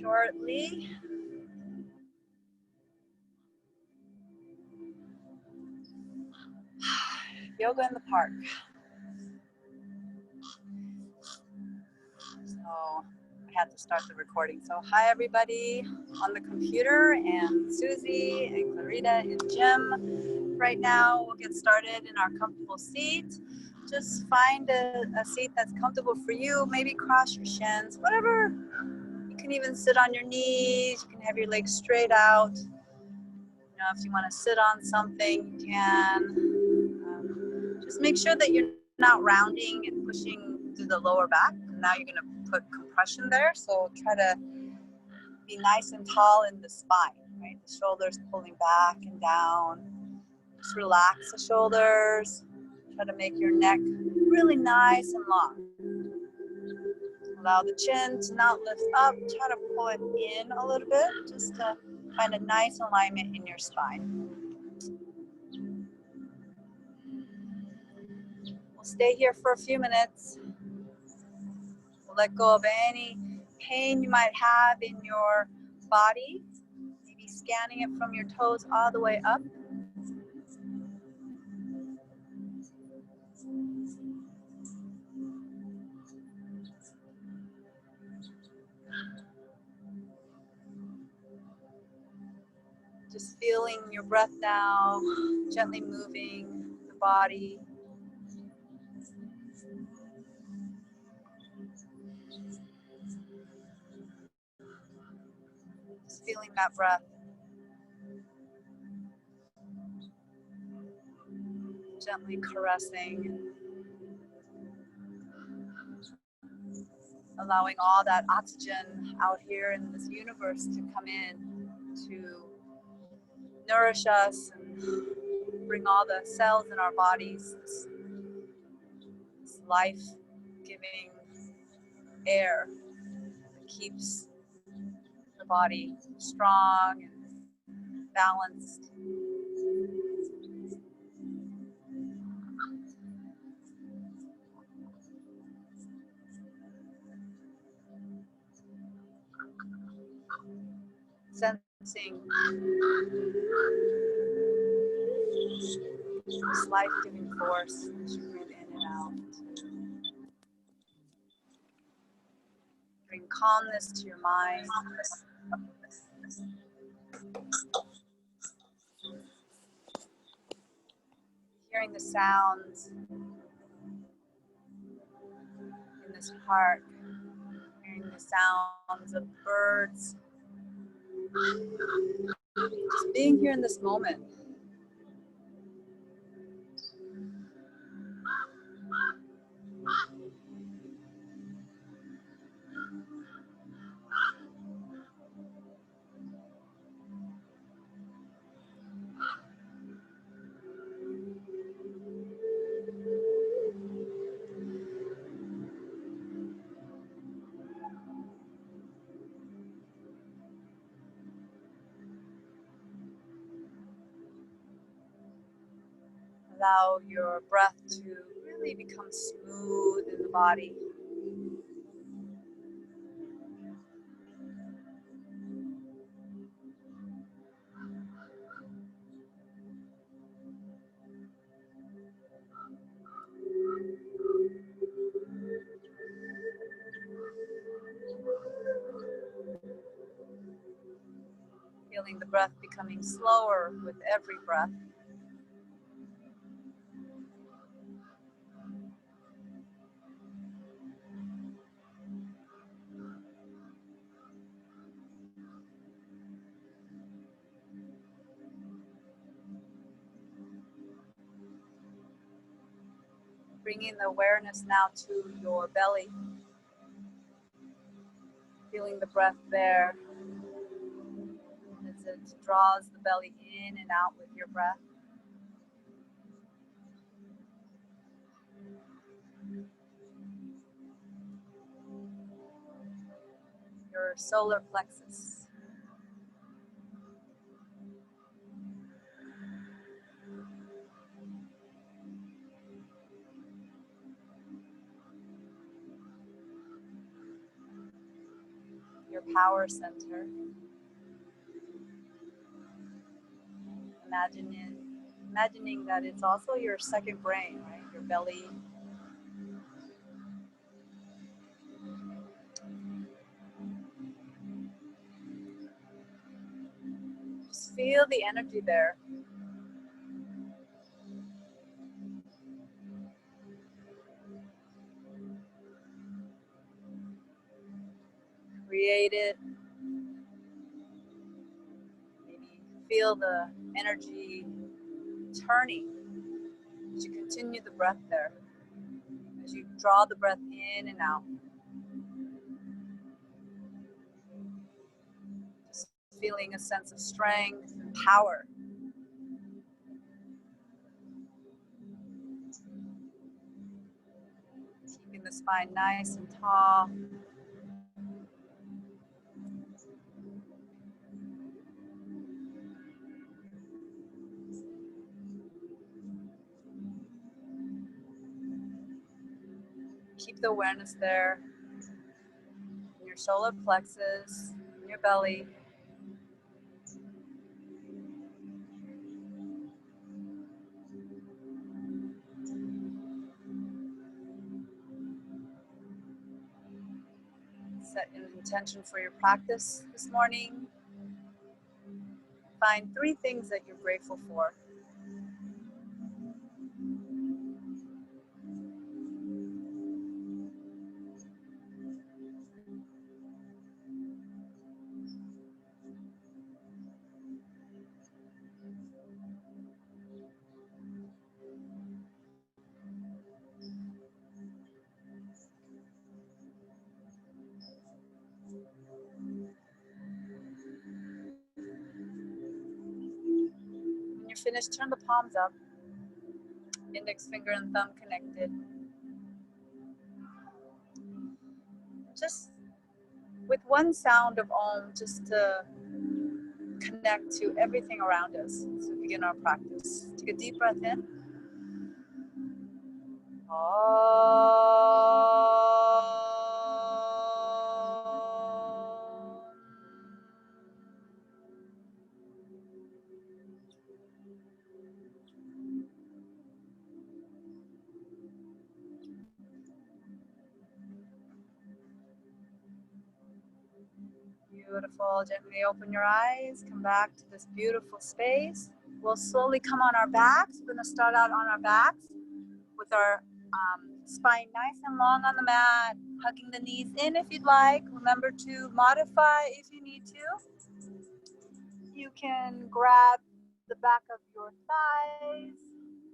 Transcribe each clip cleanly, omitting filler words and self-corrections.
shortly. Yoga in the park. So I had to start the recording. So hi everybody on the computer, and Susie and Clarita in gym. Right now we'll get started in our comfortable seat. Just find a seat that's comfortable for you. Maybe cross your shins, whatever. You can even sit on your knees. You can have your legs straight out. You know, if you want to sit on something, you can. Just make sure that you're not rounding and pushing through the lower back. Now you're going to put compression there, so try to be nice and tall in the spine, right? The shoulders pulling back and down. Just relax the shoulders. Try to make your neck really nice and long. Allow the chin to not lift up. Try to pull it in a little bit, just to find a nice alignment in your spine. We'll stay here for a few minutes. We'll let go of any pain you might have in your body. Maybe scanning it from your toes all the way up. Just feeling your breath now, gently moving the body. Just feeling that breath. Gently caressing. Allowing all that oxygen out here in this universe to come in to nourish us and bring all the cells in our bodies, this life-giving air that keeps the body strong and balanced. Sensing this life-giving force as you breathe in and out. Bring calmness to your mind. Hearing the sounds in this park. Hearing the sounds of birds. Just being here in this moment. Allow your breath to really become smooth in the body. Feeling the breath becoming slower with every breath. Bringing the awareness now to your belly. Feeling the breath there as it draws the belly in and out with your breath. Your solar plexus. Your power center. Imagining that it's also your second brain, right? Your belly. Just feel the energy there. Create it. Maybe feel the energy turning as you continue the breath there. As you draw the breath in and out. Just feeling a sense of strength and power. Keeping the spine nice and tall. Keep the awareness there in your solar plexus, in your belly. Set an intention for your practice this morning. Find 3 things that you're grateful for. When you're finished, turn the palms up. Index finger and thumb connected. Just with one sound of Om, just to connect to everything around us as we begin our practice. Take a deep breath in. Beautiful. Gently open your eyes. Come back to this beautiful space. We'll slowly come on our backs. We're going to start out on our backs with our spine nice and long on the mat, hugging the knees in if you'd like. Remember to modify if you need to. You can grab the back of your thighs,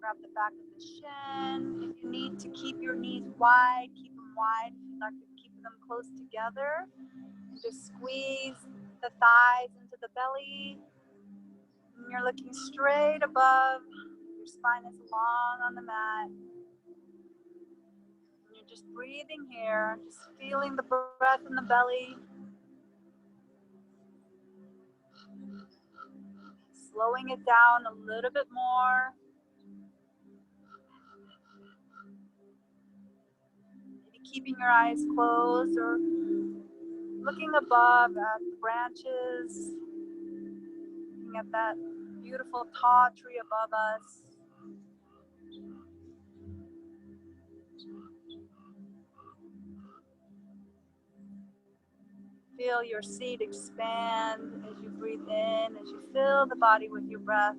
grab the back of the shin. If you need to keep your knees wide, keep them wide. If you'd like to keep them close together, and just squeeze the thighs into the belly. And you're looking straight above. Your spine is long on the mat. And you're just breathing here, just feeling the breath in the belly. Slowing it down a little bit more. Maybe keeping your eyes closed or looking above at the branches. Looking at that beautiful tall tree above us. Feel your seat expand as you breathe in, as you fill the body with your breath.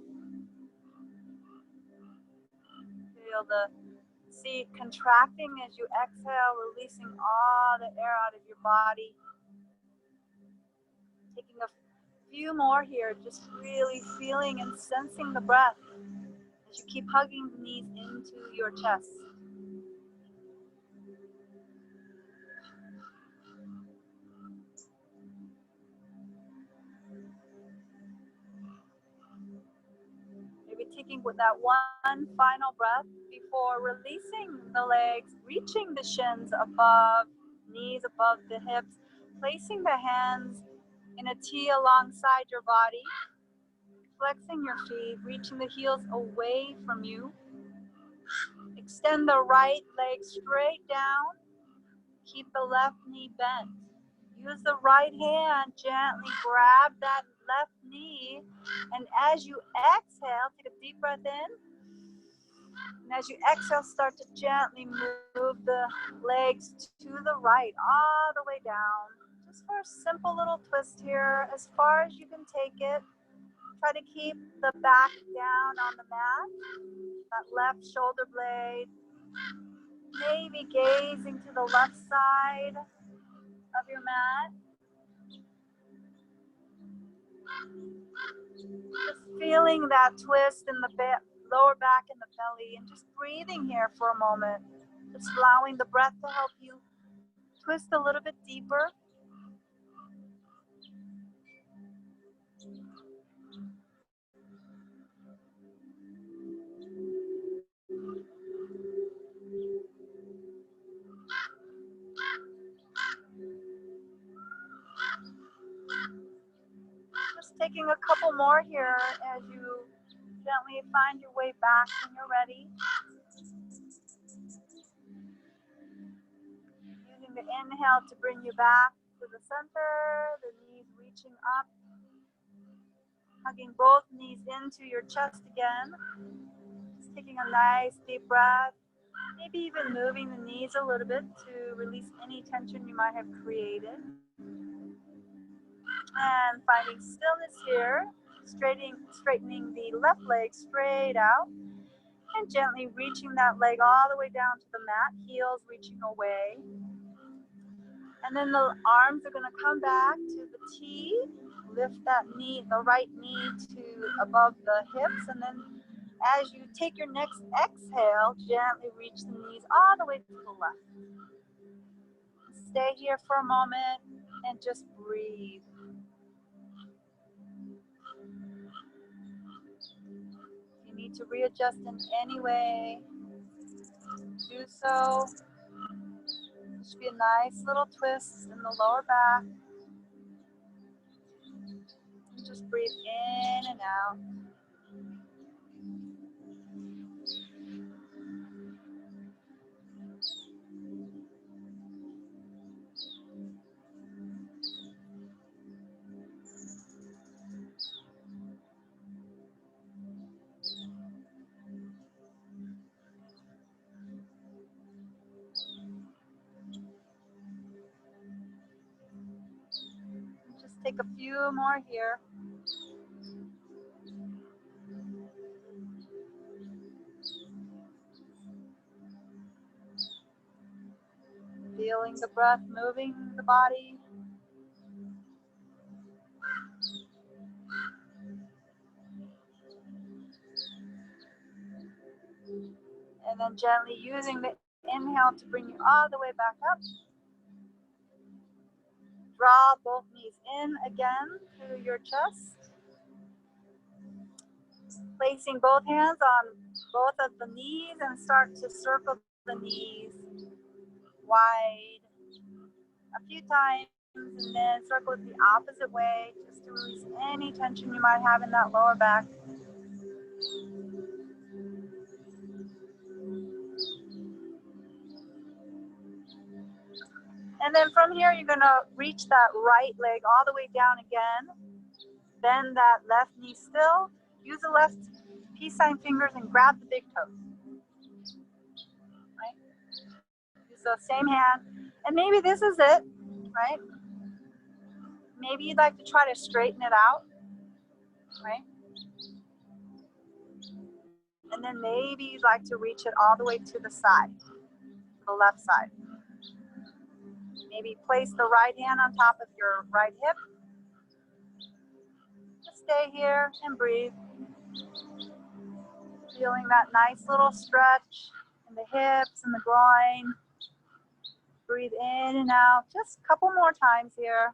Feel the seat contracting as you exhale, releasing all the air out of your body. Taking a few more here, just really feeling and sensing the breath as you keep hugging the knees into your chest. Maybe taking with that one final breath before releasing the legs, reaching the shins above, knees above the hips, placing the hands in a T alongside your body, flexing your feet, reaching the heels away from you. Extend the right leg straight down. Keep the left knee bent. Use the right hand, gently grab that left knee. And as you exhale, take a deep breath in. And as you exhale, start to gently move the legs to the right, all the way down. Just for a simple little twist here, as far as you can take it. Try to keep the back down on the mat, that left shoulder blade. Maybe gazing to the left side of your mat. Just feeling that twist in the lower back and the belly, and just breathing here for a moment. Just allowing the breath to help you twist a little bit deeper. Just taking a couple more here as you gently find your way back when you're ready. Using the inhale to bring you back to the center, the knees reaching up. Hugging both knees into your chest again. Just taking a nice deep breath. Maybe even moving the knees a little bit to release any tension you might have created. And finding stillness here, straightening the left leg straight out, and gently reaching that leg all the way down to the mat, heels reaching away. And then the arms are going to come back to the T, lift that knee, the right knee to above the hips, and then as you take your next exhale, gently reach the knees all the way to the left. Stay here for a moment and just breathe. If you need to readjust in any way, do so. There should be a nice little twist in the lower back. And just breathe in and out. Just take a few more here. Feeling the breath moving the body. And then gently using the inhale to bring you all the way back up. Draw both knees in again through your chest. Placing both hands on both of the knees and start to circle the knees wide a few times, and then circle it the opposite way just to release any tension you might have in that lower back. And then from here, you're gonna reach that right leg all the way down again. Bend that left knee still. Use the left peace sign fingers and grab the big toes. Right? Use the same hand. And maybe this is it, right? Maybe you'd like to try to straighten it out, right? And then maybe you'd like to reach it all the way to the side, to the left side. Maybe place the right hand on top of your right hip. Just stay here and breathe. Feeling that nice little stretch in the hips and the groin. Breathe in and out. Just a couple more times here.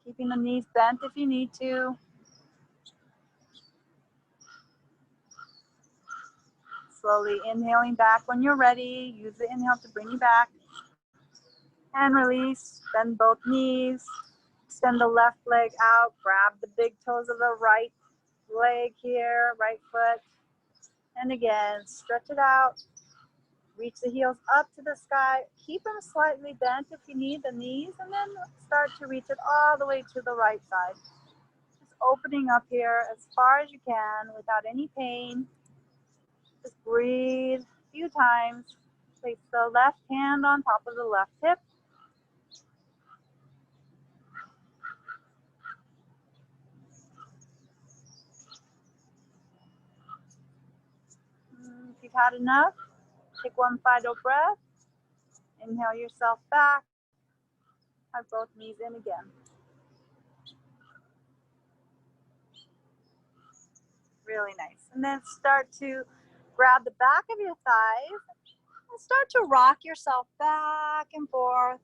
Keeping the knees bent if you need to. Slowly inhaling back when you're ready. Use the inhale to bring you back. And release. Bend both knees. Extend the left leg out. Grab the big toes of the right leg here, right foot. And again, stretch it out. Reach the heels up to the sky. Keep them slightly bent if you need the knees, and then start to reach it all the way to the right side. Just opening up here as far as you can without any pain. Just breathe a few times. Place the left hand on top of the left hip. If you've had enough, take one final breath. Inhale yourself back. Have both knees in again. Really nice. And then start to grab the back of your thighs and start to rock yourself back and forth,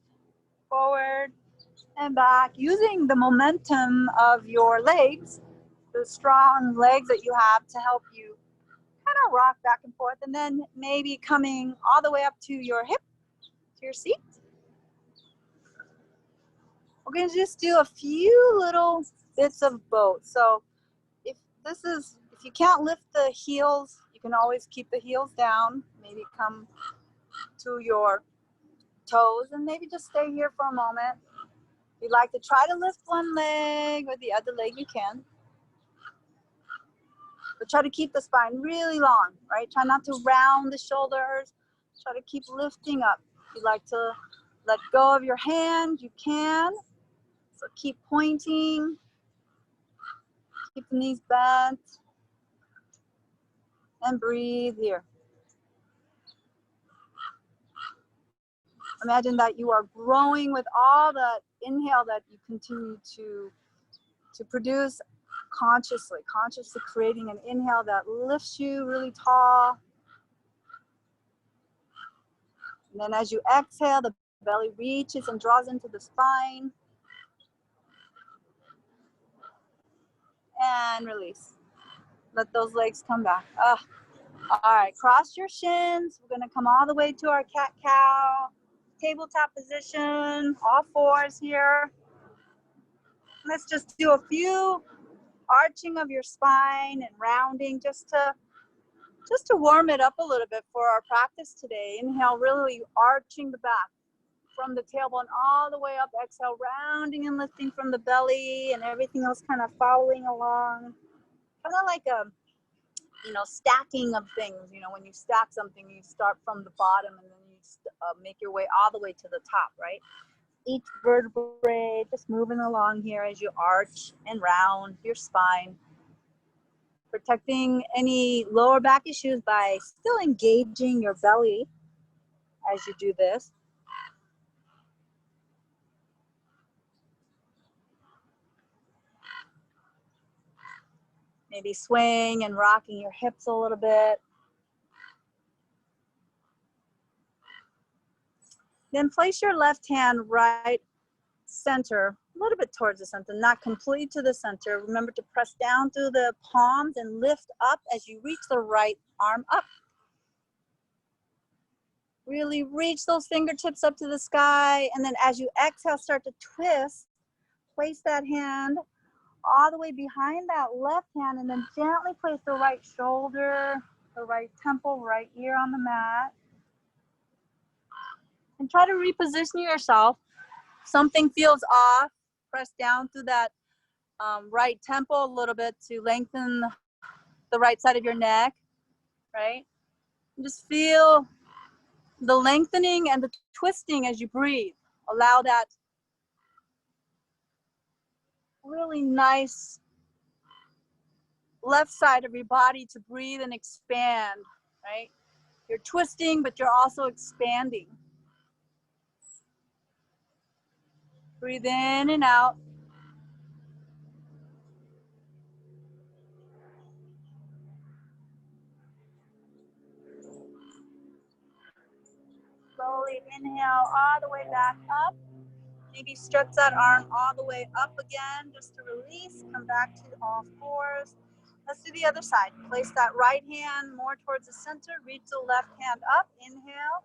forward and back, using the momentum of your legs, the strong legs that you have to help you kind of rock back and forth, and then maybe coming all the way up to your hip, to your seat. We're going to just do a few little bits of both. So if you can't lift the heels, you can always keep the heels down, maybe come to your toes and maybe just stay here for a moment. If you'd like to try to lift one leg or the other leg, you can. But try to keep the spine really long, right? Try not to round the shoulders. Try to keep lifting up. If you'd like to let go of your hand, you can. So keep pointing. Keep the knees bent. And breathe here. Imagine that you are growing with all that inhale that you continue to produce consciously creating an inhale that lifts you really tall. And then as you exhale, the belly reaches and draws into the spine. And release. Let those legs come back. All right, cross your shins. We're gonna come all the way to our cat-cow. Tabletop position, all fours here. Let's just do a few arching of your spine and rounding just to warm it up a little bit for our practice today. Inhale, really arching the back from the tailbone all the way up. Exhale, rounding and lifting from the belly, and everything else kind of following along. Kind of like a, stacking of things. When you stack something, you start from the bottom and then you make your way all the way to the top, right? Each vertebrae just moving along here as you arch and round your spine. Protecting any lower back issues by still engaging your belly as you do this. Maybe swing and rocking your hips a little bit. Then place your left hand right center, a little bit towards the center, not completely to the center. Remember to press down through the palms and lift up as you reach the right arm up. Really reach those fingertips up to the sky, and then as you exhale, start to twist. Place that hand all the way behind that left hand, and then gently place the right shoulder, the right temple, right ear on the mat. And try to reposition yourself. If something feels off, press down through that right temple a little bit to lengthen the right side of your neck, right? And just feel the lengthening and the twisting as you breathe. Allow that really nice left side of your body to breathe and expand, right? You're twisting, but you're also expanding. Breathe in and out. Slowly inhale all the way back up. Maybe stretch that arm all the way up again just to release. Come back to all fours. Let's do the other side. Place that right hand more towards the center. Reach the left hand up. Inhale.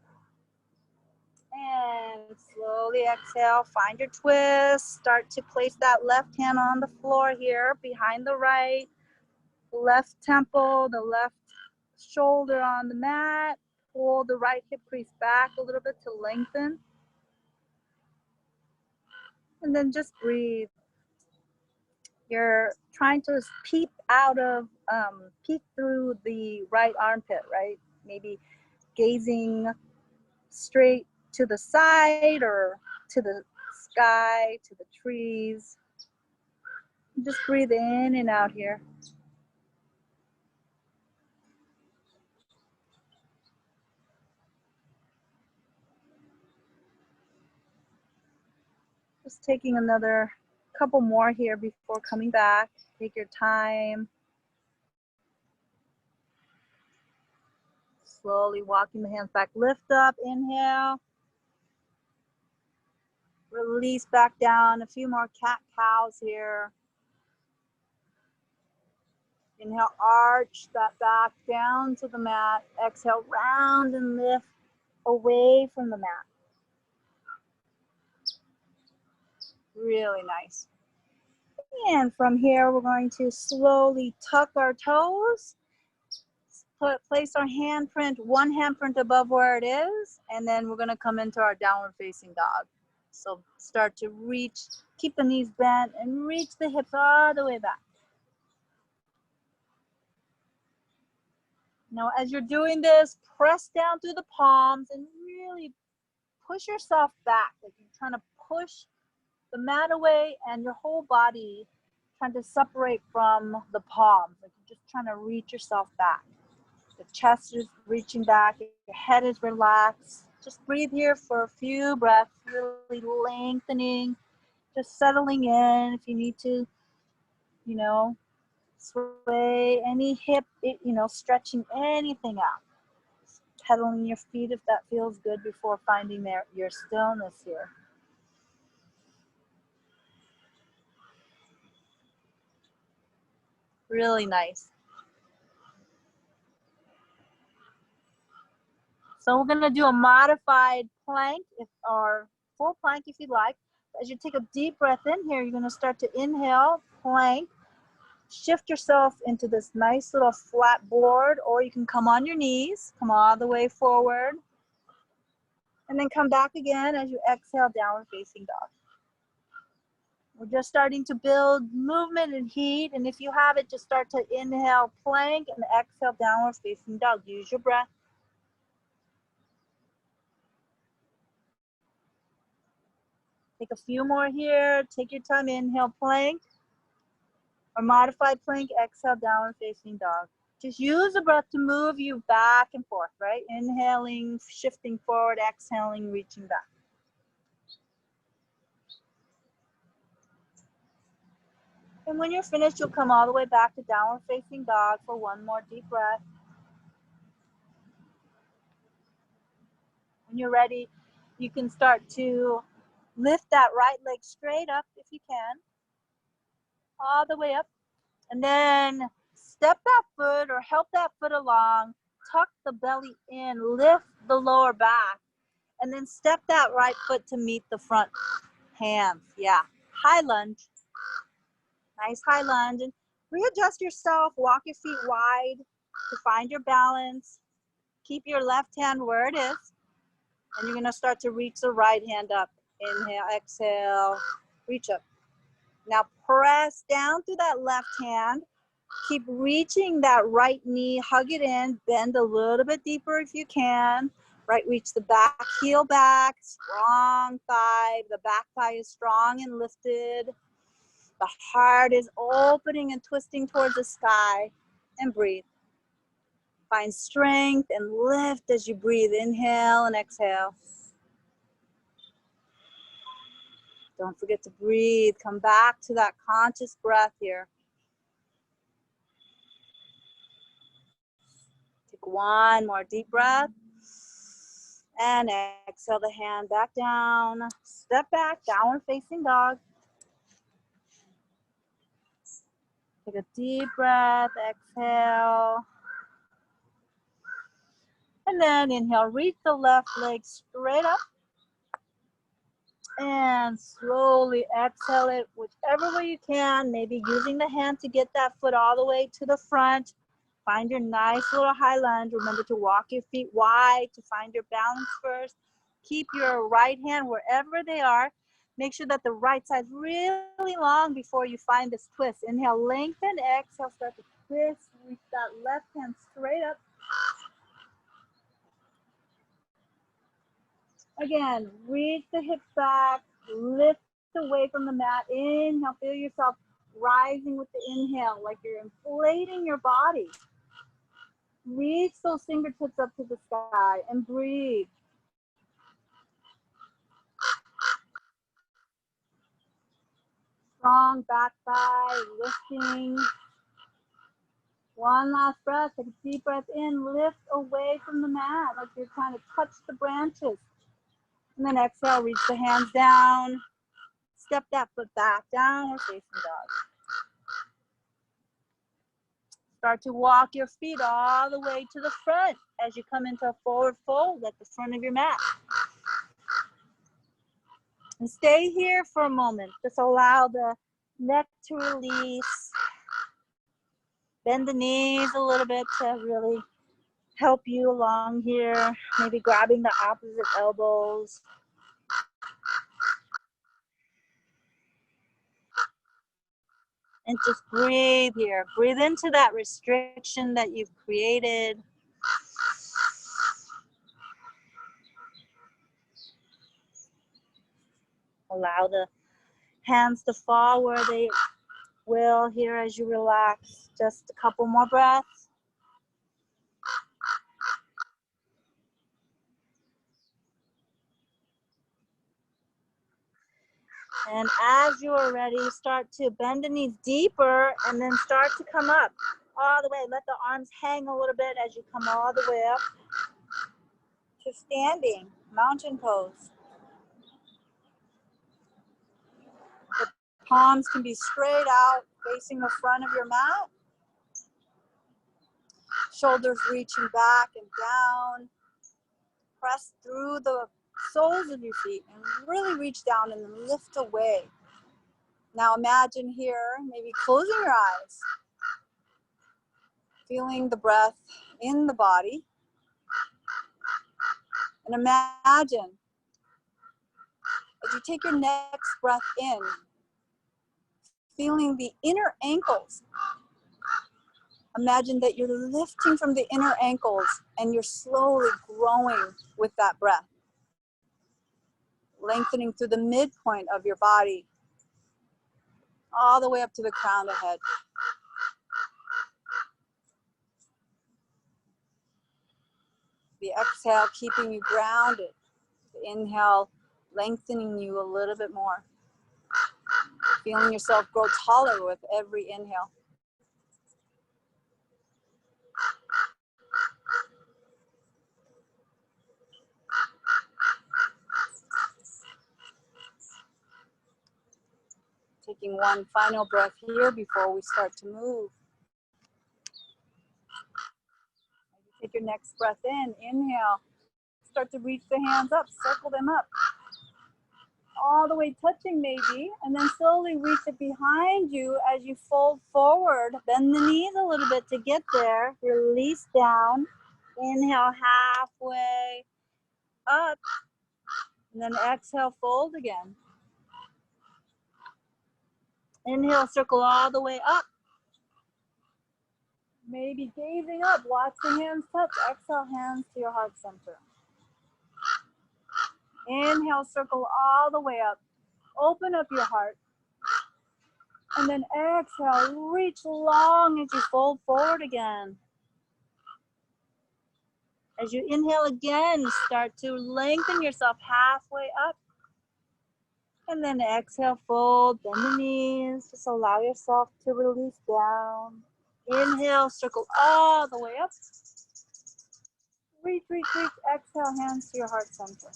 And slowly exhale. Find your twist. Start to place that left hand on the floor here behind the right. Left temple, the left shoulder on the mat. pull the right hip crease back a little bit to lengthen. And then just breathe. You're trying to peek through the right armpit, right? Maybe gazing straight to the side or to the sky, to the trees. Just breathe in and out here. Just taking another couple more here before coming back. Take your time. Slowly walking the hands back. Lift up, inhale. Release back down. A few more cat-cows here. Inhale, arch that back down to the mat. Exhale, round and lift away from the mat. Really nice. And from here, we're going to slowly tuck our toes. Place our handprint, one handprint above where it is, and then we're going to come into our downward facing dog. So start to reach, keep the knees bent, and reach the hips all the way back. Now, as you're doing this, press down through the palms and really push yourself back. Like you're trying to push the mat away and your whole body trying to separate from the palms. Like you're just trying to reach yourself back. The chest is reaching back, your head is relaxed. Just breathe here for a few breaths, really lengthening, just settling in. If you need to, sway any hip, stretching anything out. Just pedaling your feet if that feels good before finding your stillness here. Really nice. So we're gonna do a modified plank or full plank if you'd like. As you take a deep breath in here, you're gonna start to inhale, plank, shift yourself into this nice little flat board, or you can come on your knees, come all the way forward, and then come back again as you exhale, downward facing dog. We're just starting to build movement and heat, and if you have it, just start to inhale, plank, and exhale, downward facing dog. Use your breath. Take a few more here. Take your time. Inhale, plank. Or modified plank, exhale, downward facing dog. Just use the breath to move you back and forth, right? Inhaling, shifting forward, exhaling, reaching back. And when you're finished, you'll come all the way back to downward facing dog for one more deep breath. When you're ready, you can start to lift that right leg straight up if you can, all the way up. And then step that foot or help that foot along, tuck the belly in, lift the lower back, and then step that right foot to meet the front hands. Yeah, high lunge. Nice high lunge. And readjust yourself, walk your feet wide to find your balance. Keep your left hand where it is. And you're gonna start to reach the right hand up. Inhale, exhale, reach up. Now press down through that left hand. Keep reaching that right knee, hug it in, bend a little bit deeper if you can. Right, reach the back heel back, strong thigh. The back thigh is strong and lifted. The heart is opening and twisting towards the sky. And breathe. Find strength and lift as you breathe. Inhale and exhale. Don't forget to breathe. Come back to that conscious breath here. Take one more deep breath. And exhale the hand back down. Step back, downward facing dog. Take a deep breath, exhale. And then inhale, reach the left leg straight up. And slowly exhale it whichever way you can, maybe using the hand to get that foot all the way to the front. Find your nice little high lunge. Remember to walk your feet wide to find your balance first. Keep your right hand wherever they are. Make sure that the right side's really long before you find this twist. Inhale, lengthen. Exhale, start to twist. Reach that left hand straight up. Again, reach the hips back. Lift away from the mat. Inhale, feel yourself rising with the inhale, like you're inflating your body. Reach those fingertips up to the sky and breathe. Strong back thigh, lifting. One last breath. Take a deep breath in. Lift away from the mat like you're trying to touch the branches. And then exhale, reach the hands down. Step that foot back, downward facing dog. Start to walk your feet all the way to the front as you come into a forward fold at the front of your mat. And stay here for a moment. Just allow the neck to release. Bend the knees a little bit to really help you along here. Maybe grabbing the opposite elbows. And just breathe here. Breathe into that restriction that you've created. Allow the hands to fall where they will here as you relax. Just a couple more breaths. And as you are ready, start to bend the knees deeper and then start to come up all the way. Let the arms hang a little bit as you come all the way up to standing, mountain pose. The palms can be straight out, facing the front of your mat. Shoulders reaching back and down. Press through the soles of your feet and really reach down and then lift away. Now imagine here, maybe closing your eyes, feeling the breath in the body. And imagine as you take your next breath in, feeling the inner ankles. Imagine that you're lifting from the inner ankles and you're slowly growing with that breath. Lengthening through the midpoint of your body, all the way up to the crown of the head. The exhale keeping you grounded. The inhale lengthening you a little bit more. Feeling yourself grow taller with every inhale. Taking one final breath here before we start to move. Take your next breath in, inhale. Start to reach the hands up, circle them up. All the way touching maybe, and then slowly reach it behind you as you fold forward. Bend the knees a little bit to get there. Release down. Inhale halfway up. And then exhale, fold again. Inhale, circle all the way up. Maybe gazing up, watch the hands touch. Exhale, hands to your heart center. Inhale, circle all the way up. Open up your heart. And then exhale, reach long as you fold forward again. As you inhale again, start to lengthen yourself halfway up. And then exhale, fold, bend the knees. Just allow yourself to release down. Inhale, circle all the way up. Reach, reach, reach. Exhale, hands to your heart center.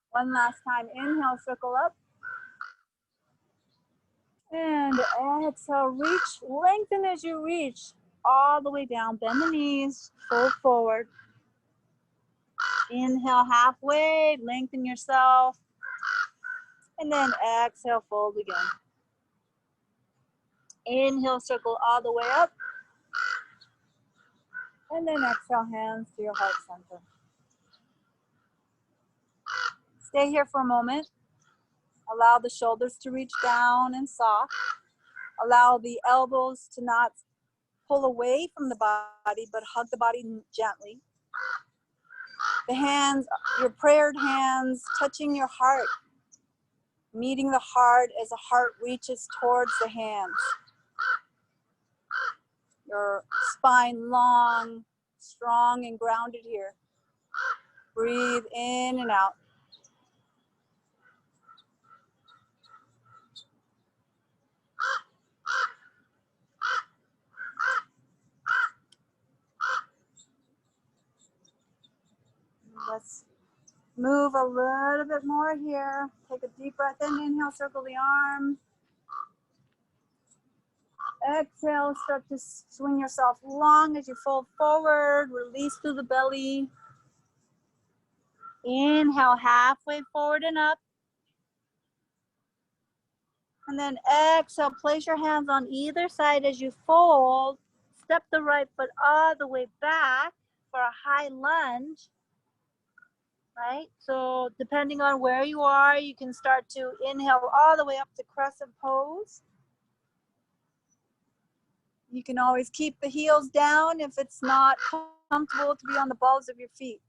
One last time. Inhale, circle up. And exhale, reach. Lengthen as you reach. All the way down. Bend the knees. Fold forward. Inhale halfway. Lengthen yourself. And then exhale, fold again. Inhale, circle all the way up. And then exhale, hands to your heart center. Stay here for a moment. Allow the shoulders to reach down and soft. Allow the elbows to not pull away from the body, but hug the body gently. The hands, your prayered hands, touching your heart, meeting the heart as the heart reaches towards the hands. Your spine long, strong, and grounded here. Breathe in and out. Let's move a little bit more here. Take a deep breath in. Inhale, circle the arms. Exhale, start to swing yourself long as you fold forward. Release through the belly. Inhale, halfway forward and up. And then exhale, place your hands on either side as you fold. Step the right foot all the way back for a high lunge. Right? So depending on where you are, you can start to inhale all the way up to crescent pose. You can always keep the heels down if it's not comfortable to be on the balls of your feet.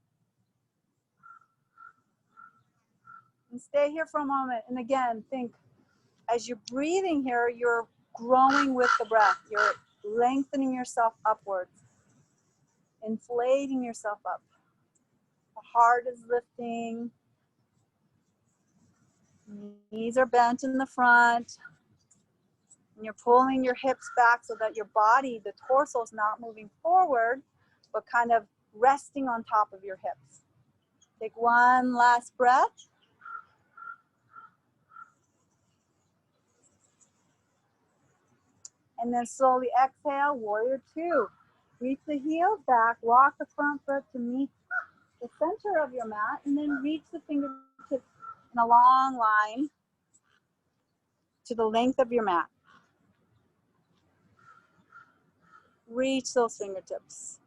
And stay here for a moment. And again, think as you're breathing here, you're growing with the breath. You're lengthening yourself upwards, inflating yourself up. The heart is lifting. Knees are bent in the front. And you're pulling your hips back so that your body, the torso, is not moving forward, but kind of resting on top of your hips. Take one last breath. And then slowly exhale, warrior two. Reach the heels back, walk the front foot to meet the center of your mat, and then reach the fingertips in a long line to the length of your mat. Reach those fingertips.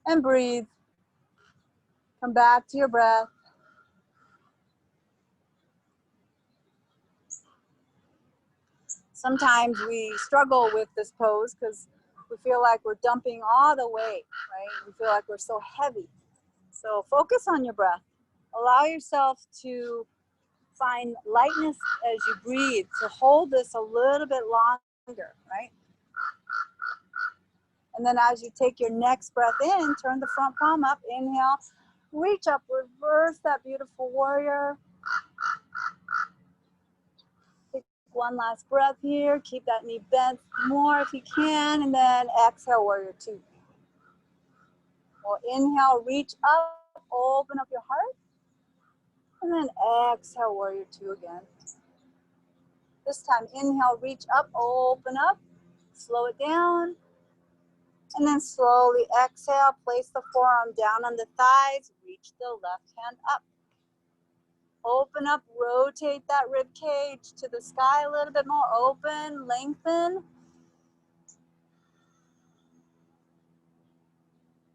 And breathe. Come back to your breath. Sometimes we struggle with this pose because we feel like we're dumping all the weight, right? We feel like we're so heavy. So focus on your breath. Allow yourself to find lightness as you breathe. So hold this a little bit longer, right? And then as you take your next breath in, turn the front palm up, inhale, reach up, reverse that beautiful warrior. Take one last breath here, keep that knee bent more if you can, and then exhale, warrior two. Well, inhale, reach up, open up your heart, and then exhale, warrior two again. This time, inhale, reach up, open up, slow it down. And then slowly exhale, place the forearm down on the thighs, reach the left hand up. Open up, rotate that rib cage to the sky a little bit more, open, lengthen.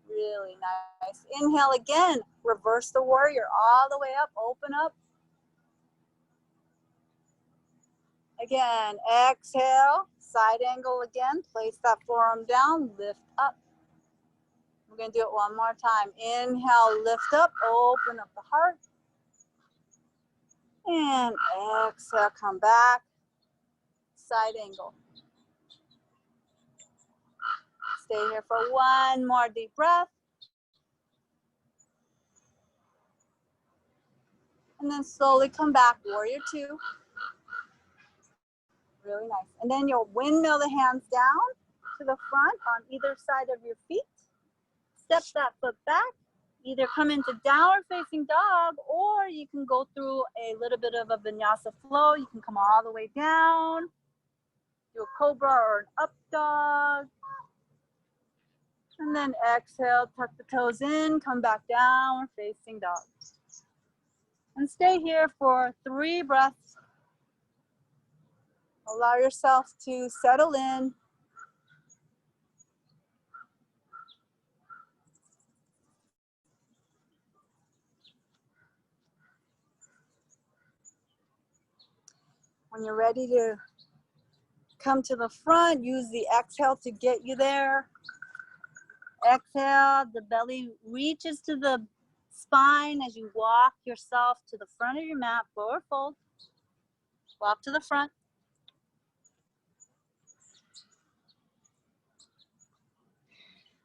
Really nice. Inhale again, reverse the warrior all the way up, open up. Again, exhale, side angle again, place that forearm down, lift up. We're gonna do it one more time. Inhale, lift up, open up the heart. And exhale, come back, side angle. Stay here for one more deep breath. And then slowly come back, warrior two. Really nice. And then you'll windmill the hands down to the front on either side of your feet. Step that foot back. Either come into downward facing dog, or you can go through a little bit of a vinyasa flow. You can come all the way down, do a cobra or an up dog. And then exhale, tuck the toes in, come back down, facing dog. And stay here for 3 breaths. Allow yourself to settle in. When you're ready to come to the front, use the exhale to get you there. Exhale, the belly reaches to the spine as you walk yourself to the front of your mat, forward fold. Walk to the front.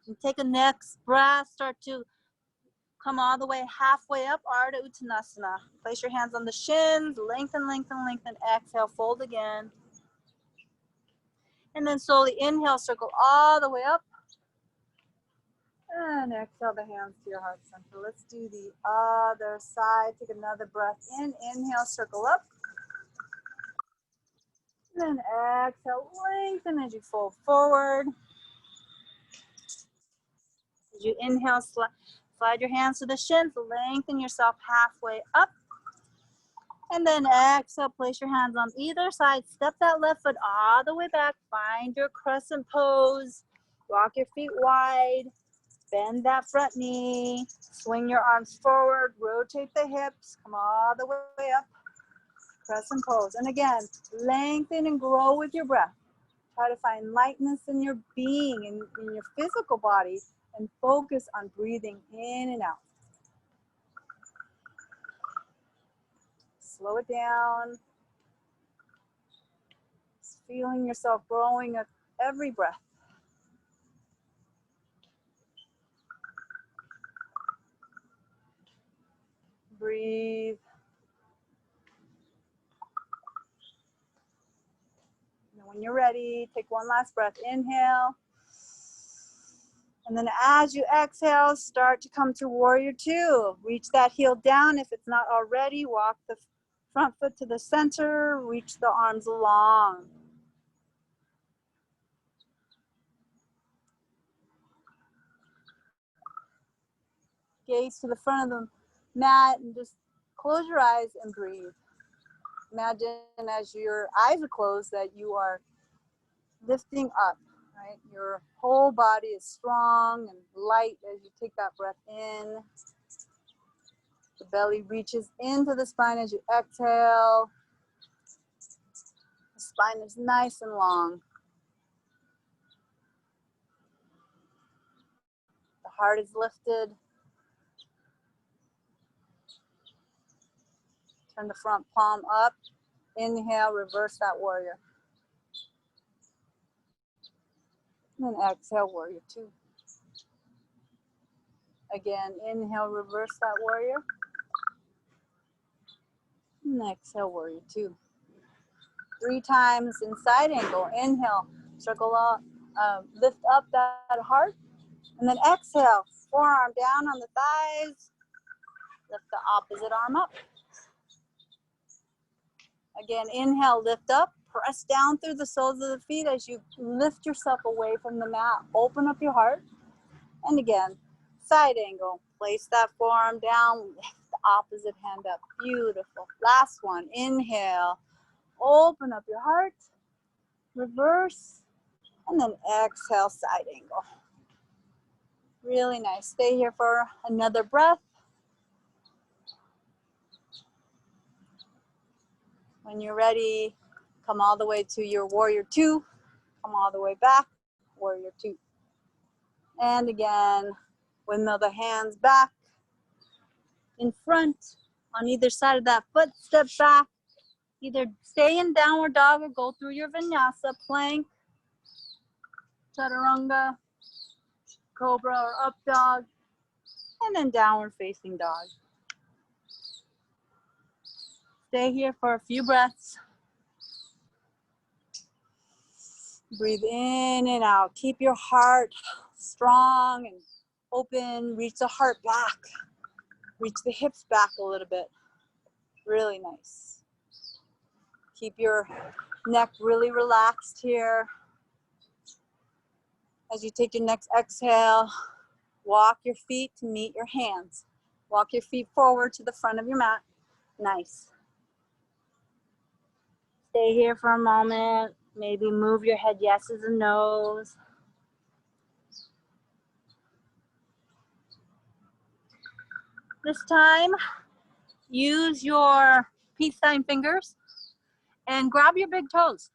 And take a next breath, start to come all the way halfway up, Ardha Uttanasana. Place your hands on the shins, lengthen, lengthen, lengthen. Exhale, fold again. And then slowly inhale, circle all the way up. And exhale the hands to your heart center. Let's do the other side. Take another breath in. Inhale, circle up. And then exhale, lengthen as you fold forward. As you inhale, slide your hands to the shins, lengthen yourself halfway up. And then exhale, place your hands on either side. Step that left foot all the way back. Find your crescent pose. Walk your feet wide. Bend that front knee. Swing your arms forward. Rotate the hips. Come all the way up. Crescent pose. And again, lengthen and grow with your breath. Try to find lightness in your being, in your physical body, and focus on breathing in and out. Slow it down. Just feeling yourself growing at every breath. Breathe. And when you're ready, take one last breath. Inhale. And then as you exhale, start to come to warrior 2. Reach that heel down if it's not already. Walk the front foot to the center. Reach the arms long. Gaze to the front of the mat and just close your eyes and breathe. Imagine as your eyes are closed that you are lifting up, right? Your whole body is strong and light as you take that breath in. The belly reaches into the spine as you exhale. The spine is nice and long. The heart is lifted. Turn the front palm up. Inhale, reverse that warrior. And then exhale, warrior 2. Again, inhale, reverse that warrior. And exhale, warrior 2. 3 times in side angle. Inhale, circle up, lift up that heart. And then exhale, forearm down on the thighs. Lift the opposite arm up. Again, inhale, lift up. Press down through the soles of the feet as you lift yourself away from the mat. Open up your heart. And again, side angle. Place that forearm down. Lift the opposite hand up. Beautiful. Last one. Inhale. Open up your heart. Reverse. And then exhale, side angle. Really nice. Stay here for another breath. When you're ready, come all the way to your warrior 2. Come all the way back, warrior 2. And again, windmill the hands back, in front, on either side of that foot, step back. Either stay in downward dog or go through your vinyasa, plank, chaturanga, cobra or up dog, and then downward facing dog. Stay here for a few breaths. Breathe in and out. Keep your heart strong and open. Reach the heart back. Reach the hips back a little bit. Really nice. Keep your neck really relaxed here. As you take your next exhale, walk your feet to meet your hands. Walk your feet forward to the front of your mat. Nice. Stay here for a moment. Maybe move your head yeses and nos. This time, use your peace sign fingers and grab your big toes.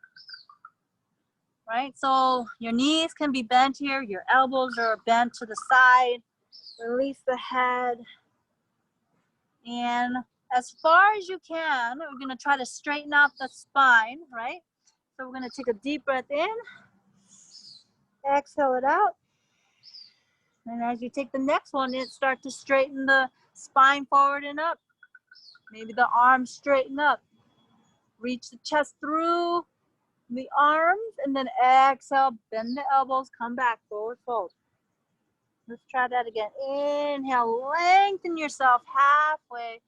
Right? So your knees can be bent here. Your elbows are bent to the side. Release the head. And as far as you can, we're going to try to straighten out the spine, right? So we're going to take a deep breath in. Exhale it out. And as you take the next one, start to straighten the spine forward and up. Maybe the arms straighten up. Reach the chest through the arms, and then exhale, bend the elbows, come back, forward fold. Let's try that again. Inhale, lengthen yourself halfway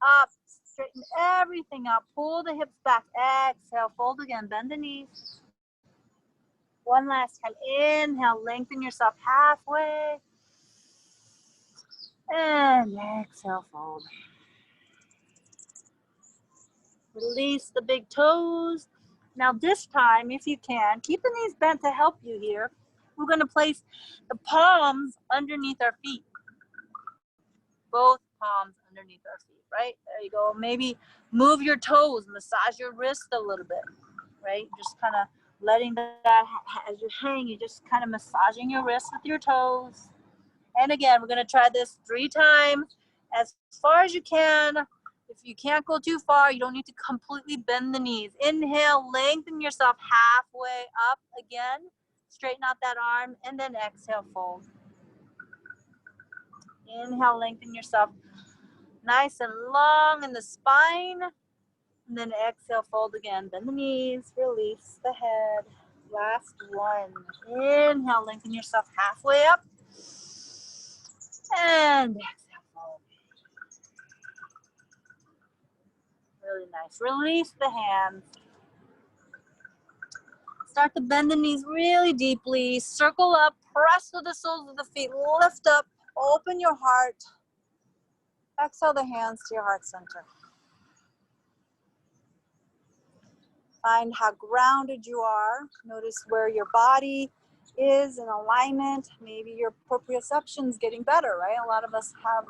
up, straighten everything up, pull the hips back, exhale, fold again, bend the knees. One last time, inhale, lengthen yourself halfway, and exhale, fold. Release the big toes. Now this time, if you can, keep the knees bent to help you here. We're going to place the palms underneath our feet. Both palms underneath our feet, right? There you go. Maybe move your toes, massage your wrist a little bit, right? Just kind of letting that, as you hang, you're just kind of massaging your wrist with your toes. And again, we're going to try this 3 times, as far as you can. If you can't go too far, you don't need to completely bend the knees. Inhale, lengthen yourself halfway up again. Straighten out that arm, and then exhale, fold. Inhale, lengthen yourself nice and long in the spine. And then exhale, fold again. Bend the knees, release the head. Last one. Inhale, lengthen yourself halfway up. And exhale, fold. Really nice. Release the hands. Start to bend the knees really deeply. Circle up, press with the soles of the feet. Lift up, open your heart. Exhale the hands to your heart center. Find how grounded you are. Notice where your body is in alignment. Maybe your proprioception is getting better, right? A lot of us have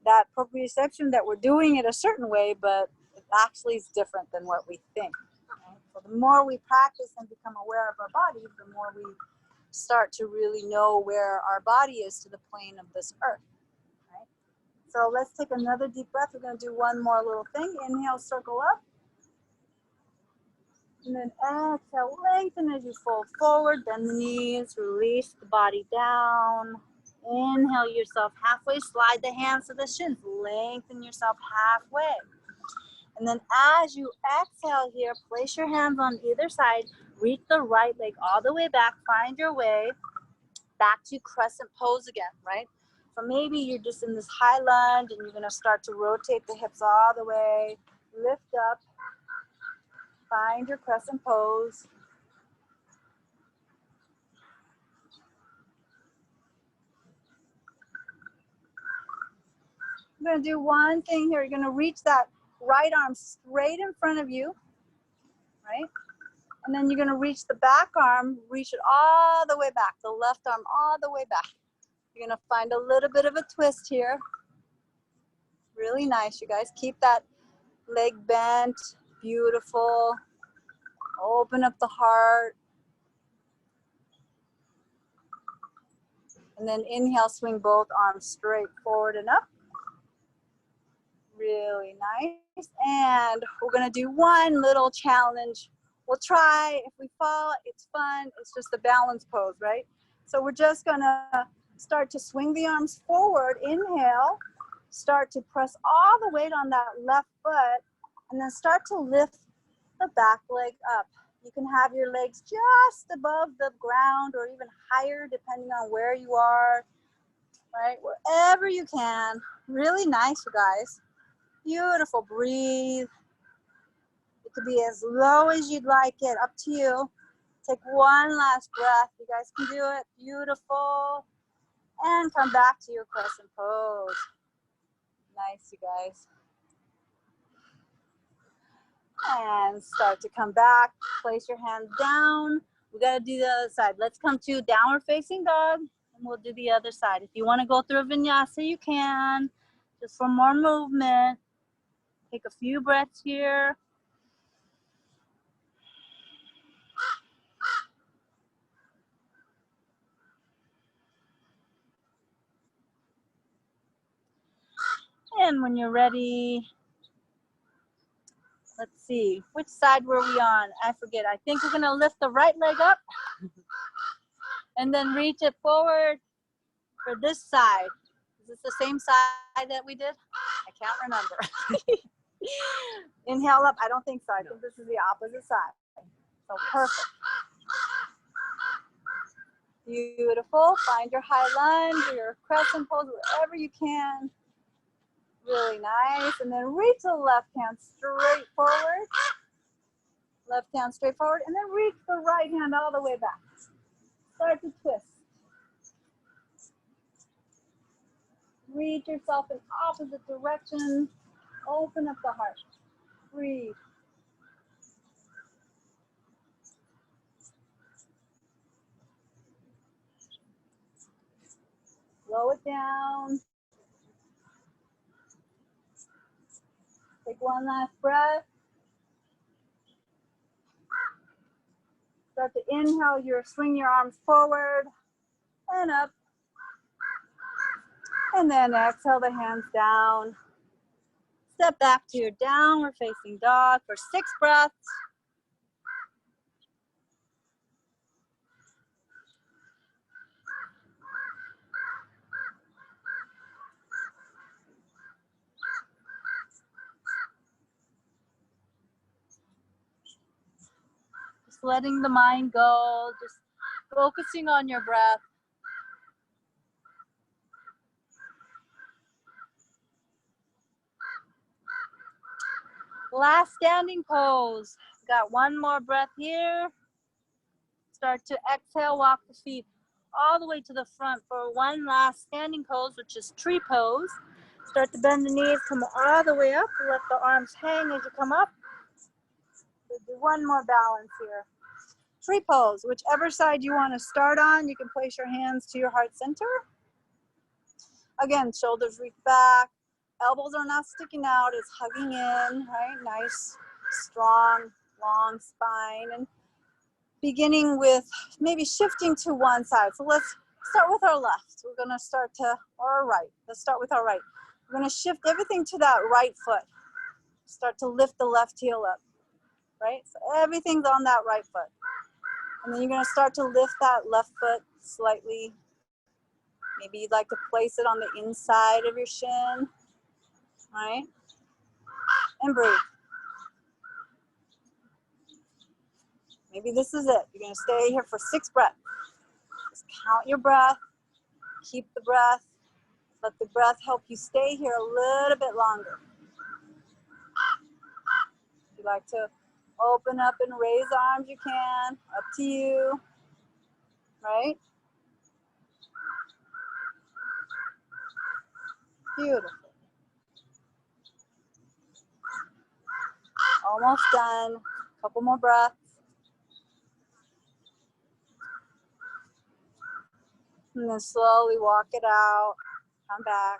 that proprioception that we're doing it a certain way, but it actually is different than what we think. Right? So the more we practice and become aware of our bodies, the more we start to really know where our body is to the plane of this earth. Right? So let's take another deep breath. We're going to do one more little thing. Inhale, circle up. And then exhale, lengthen as you fold forward, bend the knees, release the body down. Inhale yourself halfway, slide the hands to the shins, lengthen yourself halfway. And then as you exhale here, place your hands on either side, reach the right leg all the way back, find your way back to crescent pose again, right? So maybe you're just in this high lunge and you're gonna start to rotate the hips all the way, lift up. Find your crescent pose. You're going to do one thing here. You're going to reach that right arm straight in front of you, right? And then you're going to reach the back arm, reach it all the way back, the left arm all the way back. You're going to find a little bit of a twist here. Really nice, you guys. Keep that leg bent, beautiful. Open up the heart. And then inhale, swing both arms straight forward and up. Really nice. And we're gonna do one little challenge. We'll try, if we fall, it's fun. It's just a balance pose, right? So we're just gonna start to swing the arms forward. Inhale, start to press all the weight on that left foot, and then start to lift the back leg up. You can have your legs just above the ground or even higher depending on where you are, right? Wherever you can. Really nice, you guys. Beautiful. Breathe. It could be as low as you'd like it, up to you. Take one last breath. You guys can do it. Beautiful. And come back to your crescent pose. Nice, you guys. And start to come back. Place your hands down. We got to do the other side. Let's come to downward facing dog. And we'll do the other side. If you want to go through a vinyasa, you can. Just for more movement. Take a few breaths here. And when you're ready, let's see, which side were we on? I forget. I think we're gonna lift the right leg up and then reach it forward for this side. Is this the same side that we did? I can't remember. Inhale up. I don't think so. I think this is the opposite side. So perfect. Beautiful. Find your high lunge or your crescent pose, wherever you can. Really nice. And then reach the left hand straight forward. Left hand straight forward. And then reach the right hand all the way back. Start to twist. Reach yourself in opposite directions. Open up the heart. Breathe. Slow it down. Take one last breath. Start to inhale, swing your arms forward and up. And then exhale the hands down. Step back to your downward facing dog for 6 breaths. Just letting the mind go, just focusing on your breath. Last standing pose. Got one more breath here. Start to exhale, walk the feet all the way to the front for one last standing pose, which is tree pose. Start to bend the knees, come all the way up. Let the arms hang as you come up. So do one more balance here. Tree pose, whichever side you want to start on, you can place your hands to your heart center. Again, shoulders reach back. Elbows are not sticking out, it's hugging in, right? Nice, strong, long spine. And beginning with maybe shifting to one side. So let's start with our left. We're gonna start to, or our right. Let's start with our right. We're gonna shift everything to that right foot. Start to lift the left heel up, right? So everything's on that right foot. And then you're gonna start to lift that left foot slightly. Maybe you'd like to place it on the inside of your shin. Right? And breathe. Maybe this is it. You're going to stay here for 6 breaths. Just count your breath. Keep the breath. Let the breath help you stay here a little bit longer. If you like to open up and raise arms, you can. Up to you. Right? Beautiful. Almost done. Couple more breaths. And then slowly walk it out. Come back.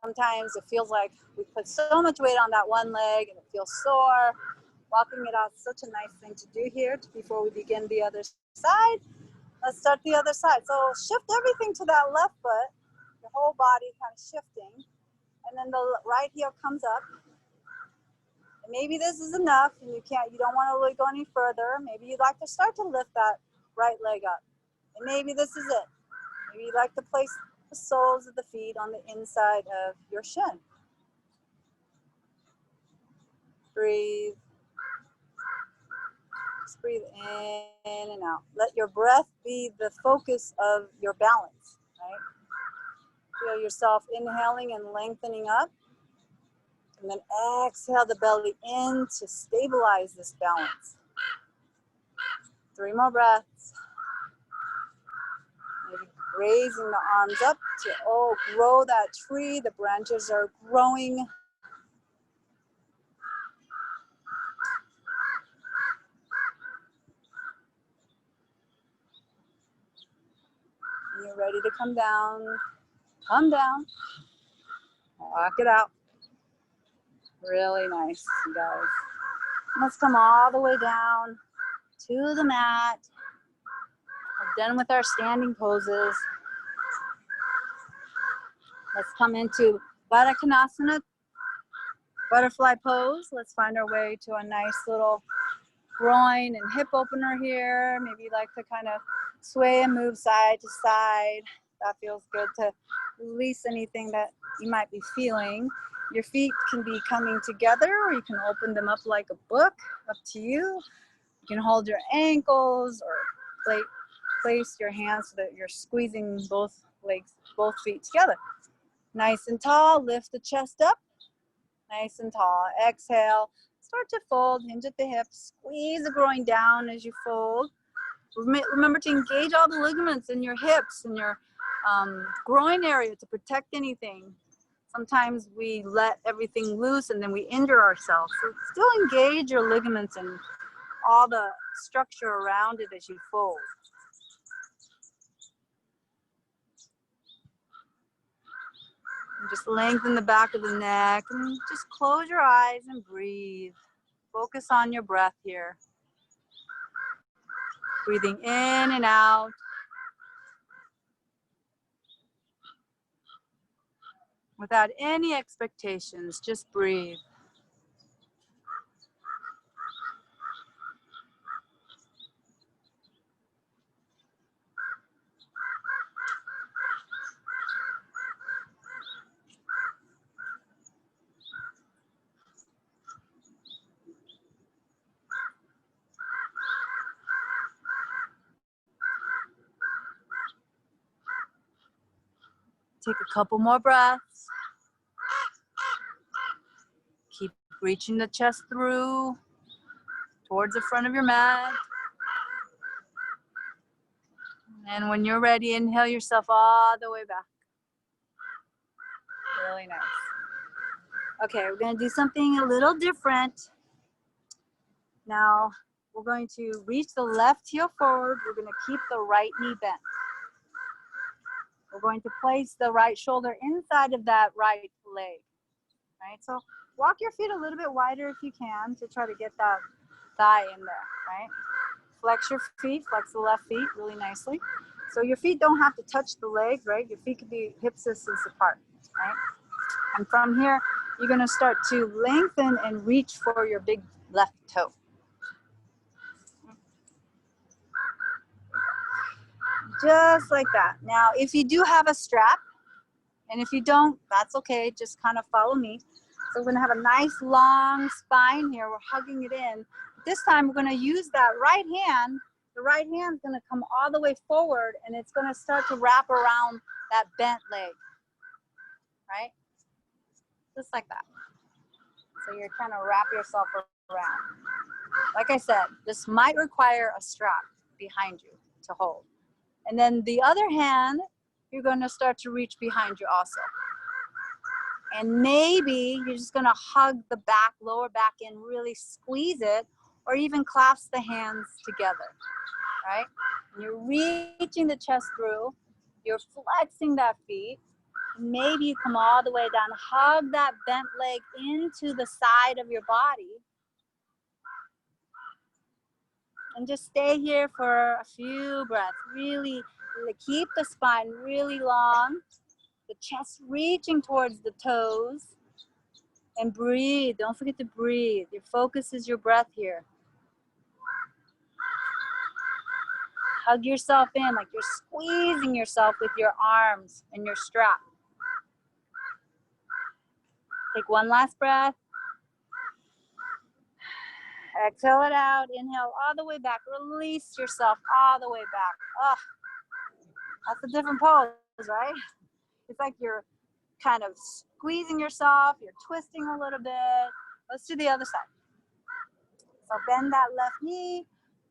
Sometimes it feels like we put so much weight on that one leg and it feels sore. Walking it out is such a nice thing to do here before we begin the other side. Let's start the other side. So shift everything to that left foot. Your whole body kind of shifting. And then the right heel comes up. And maybe this is enough and you don't want to really go any further. Maybe you'd like to start to lift that right leg up. And maybe this is it. Maybe you'd like to place the soles of the feet on the inside of your shin. Breathe. Just breathe in and out. Let your breath be the focus of your balance, right? Feel yourself inhaling and lengthening up. And then exhale the belly in to stabilize this balance. 3 more breaths. Maybe raising the arms up to, oh, grow that tree. The branches are growing. And you're ready to come down. Come down. Walk it out. Really nice, you guys. Let's come all the way down to the mat. We're done with our standing poses. Let's come into Baddha Konasana, butterfly pose. Let's find our way to a nice little groin and hip opener here. Maybe you like to kind of sway and move side to side. That feels good to release anything that you might be feeling. Your feet can be coming together, or you can open them up like a book, up to you. You can hold your ankles or place your hands so that you're squeezing both legs, both feet together. Nice and tall, lift the chest up. Nice and tall. Exhale, start to fold, hinge at the hips, squeeze the groin down as you fold. Remember to engage all the ligaments in your hips and your groin area to protect anything. Sometimes we let everything loose and then we injure ourselves. So still engage your ligaments and all the structure around it as you fold. And just lengthen the back of the neck and just close your eyes and breathe. Focus on your breath here. Breathing in and out. Without any expectations, just breathe. Take a couple more breaths. Keep reaching the chest through towards the front of your mat. And when you're ready, inhale yourself all the way back. Really nice. Okay, we're going to do something a little different. Now, we're going to reach the left heel forward. We're going to keep the right knee bent. We're going to place the right shoulder inside of that right leg. Right? So walk your feet a little bit wider if you can to try to get that thigh in there, right? Flex your feet, flex the left feet really nicely. So your feet don't have to touch the leg, right? Your feet could be hip distance apart, right? And from here, you're gonna start to lengthen and reach for your big left toe. Just like that. Now, if you do have a strap, and if you don't, that's okay, just kind of follow me. So we're gonna have a nice long spine here. We're hugging it in. This time we're gonna use that right hand. The right hand's gonna come all the way forward and it's gonna start to wrap around that bent leg, right? Just like that. So you're trying to wrap yourself around. Like I said, this might require a strap behind you to hold. And then the other hand, you're gonna start to reach behind you also. And maybe you're just gonna hug the back, lower back in, really squeeze it, or even clasp the hands together, right? And you're reaching the chest through, you're flexing that feet. Maybe you come all the way down, hug that bent leg into the side of your body. And just stay here for a few breaths. Really keep the spine really long. The chest reaching towards the toes. And breathe. Don't forget to breathe. Your focus is your breath here. Hug yourself in like you're squeezing yourself with your arms and your strap. Take one last breath. Exhale it out. Inhale all the way back. Release yourself all the way back. Oh, that's a different pose, right? It's like you're kind of squeezing yourself. You're twisting a little bit. Let's do the other side. So bend that left knee.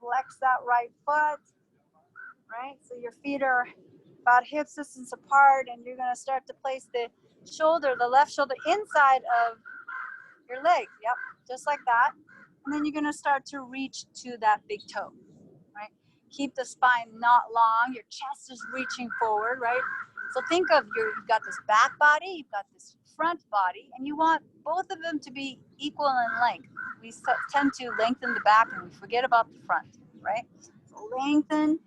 flex that right foot, right? So your feet are about hip distance apart, and you're gonna start to place the shoulder, the left shoulder inside of your leg. Yep, just like that. And then you're gonna start to reach to that big toe, right? Keep the spine not long, your chest is reaching forward, right? So think of you've got this back body, you've got this front body, and you want both of them to be equal in length. We tend to lengthen the back and we forget about the front, right? So lengthen,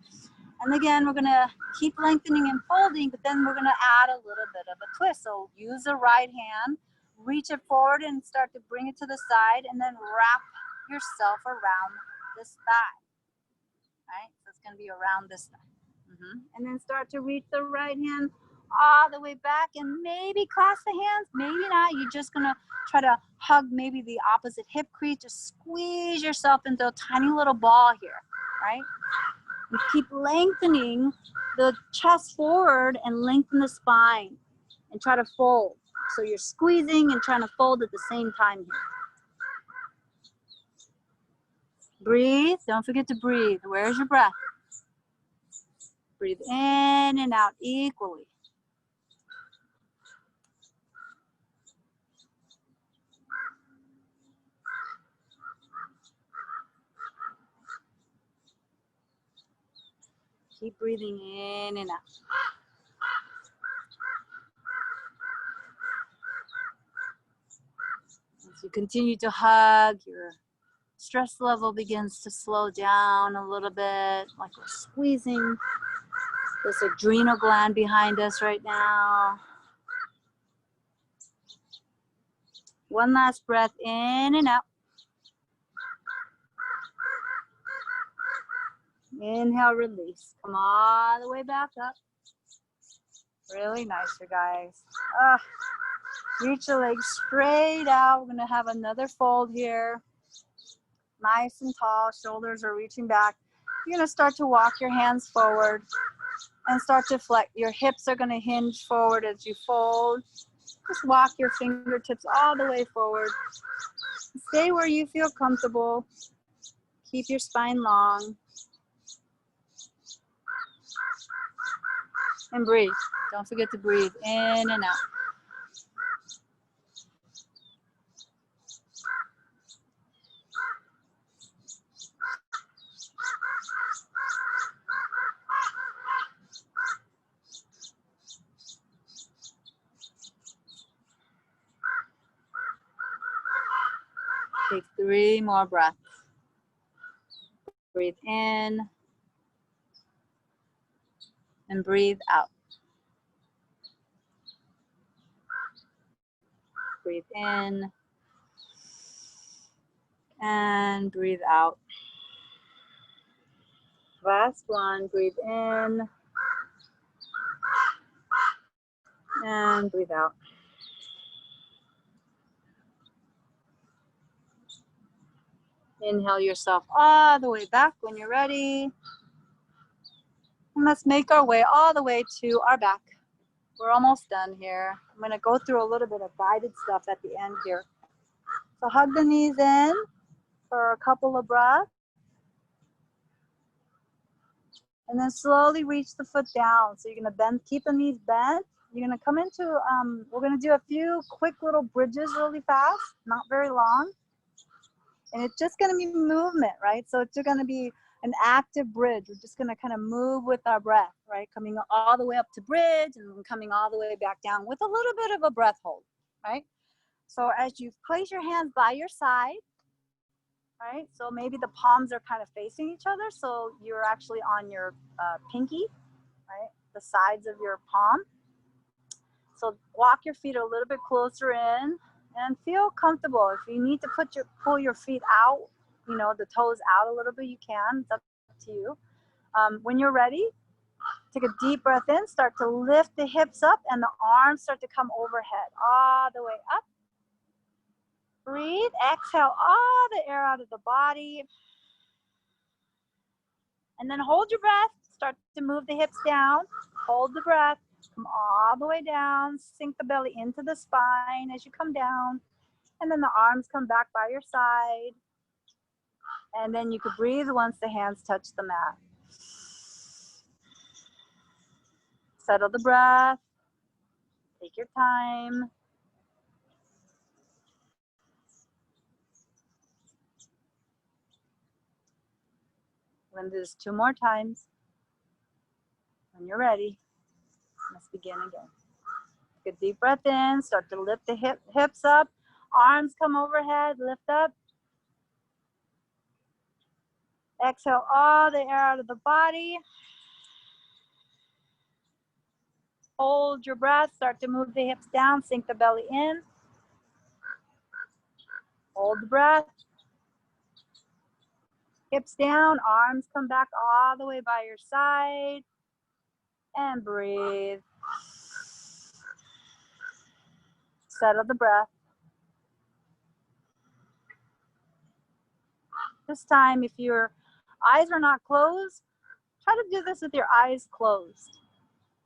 and again, we're gonna keep lengthening and folding, but then we're gonna add a little bit of a twist. So use the right hand, reach it forward and start to bring it to the side, and then wrap yourself around this thigh, right? So it's gonna be around this thigh. And then start to reach the right hand all the way back, and maybe cross the hands, maybe not. You're just gonna try to hug maybe the opposite hip crease. Just squeeze yourself into a tiny little ball here, right? And keep lengthening the chest forward and lengthen the spine and try to fold. So you're squeezing and trying to fold at the same time here. Breathe, don't forget to breathe. Where's your breath? Breathe in and out equally. Keep breathing in and out. As you continue to hug, your stress level begins to slow down a little bit, like we're squeezing this adrenal gland behind us right now. One last breath in and out. Inhale, release. Come all the way back up. Really nice, you guys. Reach the legs straight out. We're gonna have another fold here. Nice and tall, shoulders are reaching back. You're gonna start to walk your hands forward and start to flex. Your hips are gonna hinge forward as you fold. Just walk your fingertips all the way forward. Stay where you feel comfortable. Keep your spine long. And breathe. Don't forget to breathe in and out. Take 3 more breaths. Breathe in and breathe out. Breathe in and breathe out. Last one, breathe in and breathe out. Inhale yourself all the way back when you're ready. And let's make our way all the way to our back. We're almost done here. I'm gonna go through a little bit of guided stuff at the end here. So hug the knees in for a couple of breaths. And then slowly reach the foot down. So you're gonna bend, keep the knees bent. You're gonna come into, we're gonna do a few quick little bridges really fast, not very long. And it's just gonna be movement, right? So it's gonna be an active bridge. We're just gonna kind of move with our breath, right? Coming all the way up to bridge and then coming all the way back down with a little bit of a breath hold, right? So as you place your hands by your side, right? So maybe the palms are kind of facing each other. So you're actually on your pinky, right? The sides of your palm. So walk your feet a little bit closer in and feel comfortable. If you need to pull your feet out, you know, the toes out a little bit, you can. It's up to you. When you're ready, take a deep breath in, start to lift the hips up and the arms start to come overhead, all the way up. Breathe, exhale all the air out of the body. And then hold your breath, start to move the hips down, hold the breath, come all the way down, sink the belly into the spine as you come down. And then the arms come back by your side. And then you could breathe once the hands touch the mat. Settle the breath. Take your time. We're going to do this 2 more times. When you're ready, let's begin again. Take a deep breath in. Start to lift the hips up. Arms come overhead. Lift up. Exhale all the air out of the body. Hold your breath. Start to move the hips down. Sink the belly in. Hold the breath. Hips down. Arms come back all the way by your side. And breathe. Settle the breath. This time, if your eyes are not closed, try to do this with your eyes closed.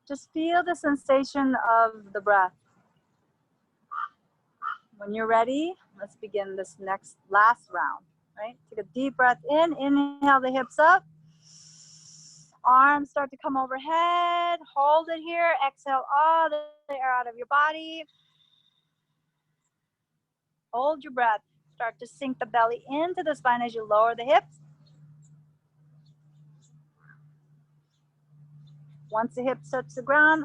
Just feel the sensation of the breath. When you're ready, let's begin this last round, right? Take a deep breath in, inhale the hips up. Arms start to come overhead. Hold it here. Exhale all the air out of your body. Hold your breath. Start to sink the belly into the spine as you lower the hips. Once the hips touch the ground,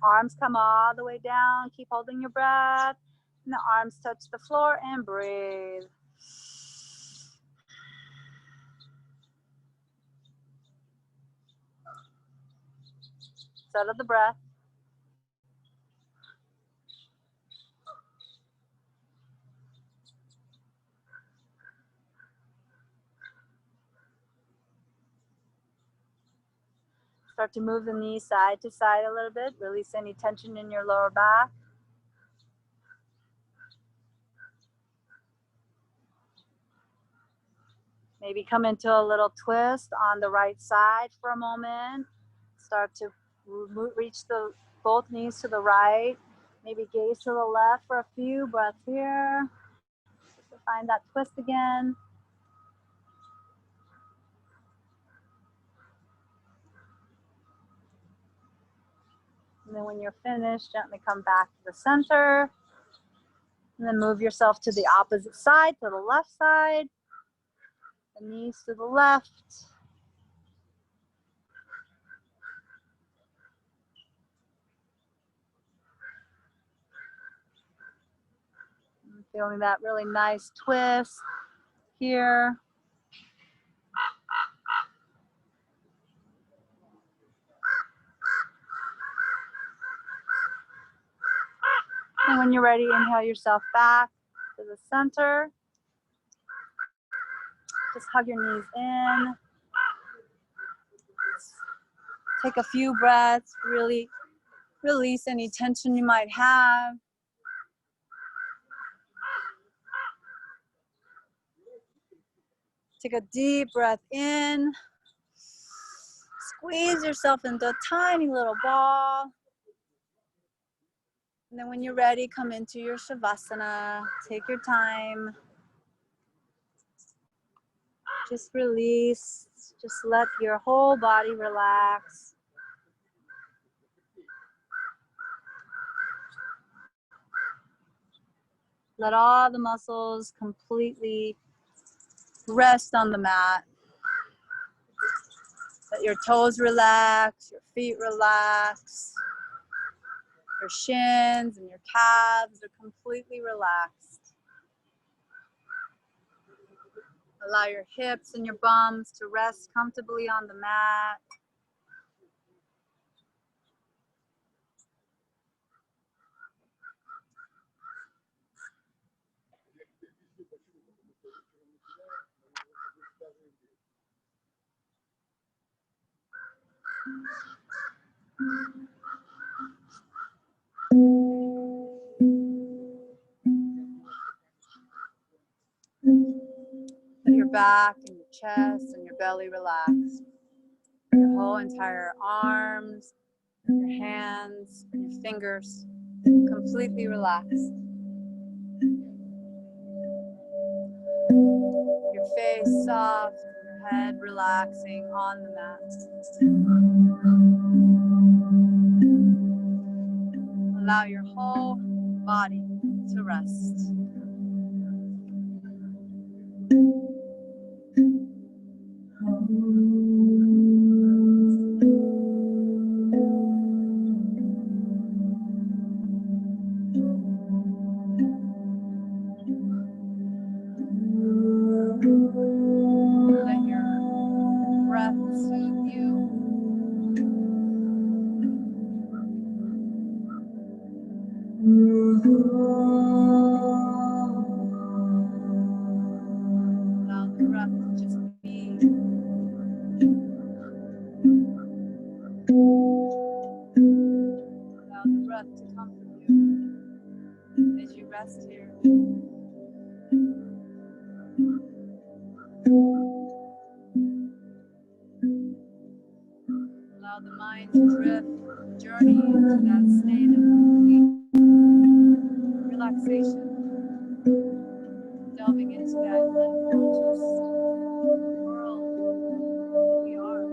arms come all the way down. Keep holding your breath. And the arms touch the floor and breathe. Settle the breath. Start to move the knees side to side a little bit. Release any tension in your lower back. Maybe come into a little twist on the right side for a moment. Start to reach both knees to the right. Maybe gaze to the left for a few breaths here. Just to find that twist again. And then when you're finished, gently come back to the center. And then move yourself to the opposite side, to the left side. The knees to the left. Feeling that really nice twist here. And when you're ready, inhale yourself back to the center. Just hug your knees in. Take a few breaths, really release any tension you might have. Take a deep breath in. Squeeze yourself into a tiny little ball. And then when you're ready, come into your Shavasana. Take your time. Just release. Just let your whole body relax. Let all the muscles completely rest on the mat. Let your toes relax, your feet relax. Your shins and your calves are completely relaxed. Allow your hips and your bums to rest comfortably on the mat. Let your back and your chest and your belly relax. Your whole entire arms, your hands, and your fingers completely relaxed. Your face Very soft, your head relaxing on the mat. Allow your whole body to rest. Let your breath soothe you. Allow the breath to just be. Allow the breath to comfort you as you rest here. Allow the mind to drift, journey into that state of complete relaxation, delving into that unconscious world that we are.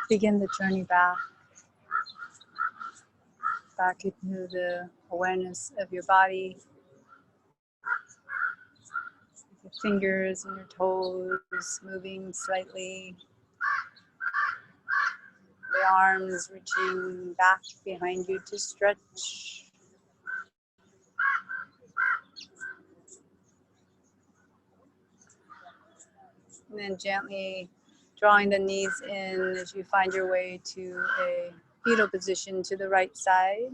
Begin the journey back into the awareness of your body, fingers and your toes moving slightly. The arms reaching back behind you to stretch. And then gently drawing the knees in as you find your way to a fetal position to the right side.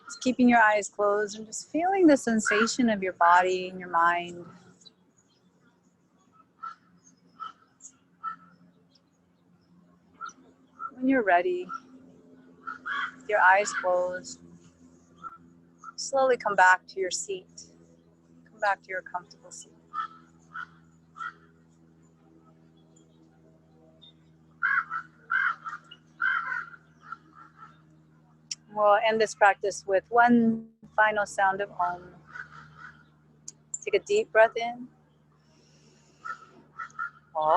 Just keeping your eyes closed and just feeling the sensation of your body and your mind. When you're ready, with your eyes closed, slowly come back to your seat. Come back to your comfortable seat. We'll end this practice with one final sound of Om. Take a deep breath in. Om.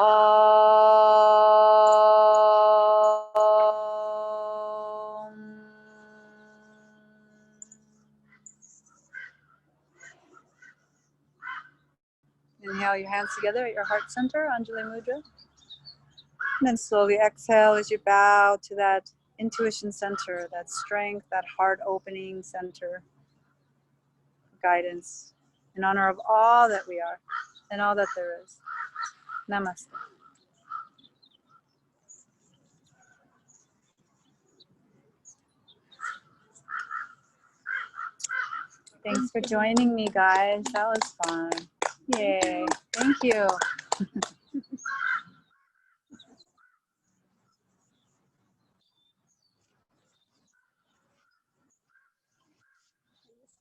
Inhale your hands together at your heart center, Anjali Mudra. And then slowly exhale as you bow to that intuition center, that strength, that heart opening center, guidance, in honor of all that we are and all that there is. Namaste. Thanks for joining me, guys. That was fun. Yay. Thank you.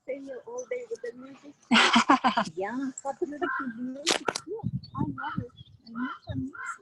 Stay here all day with the music. Yeah, music. Yeah, I love it. I love the music.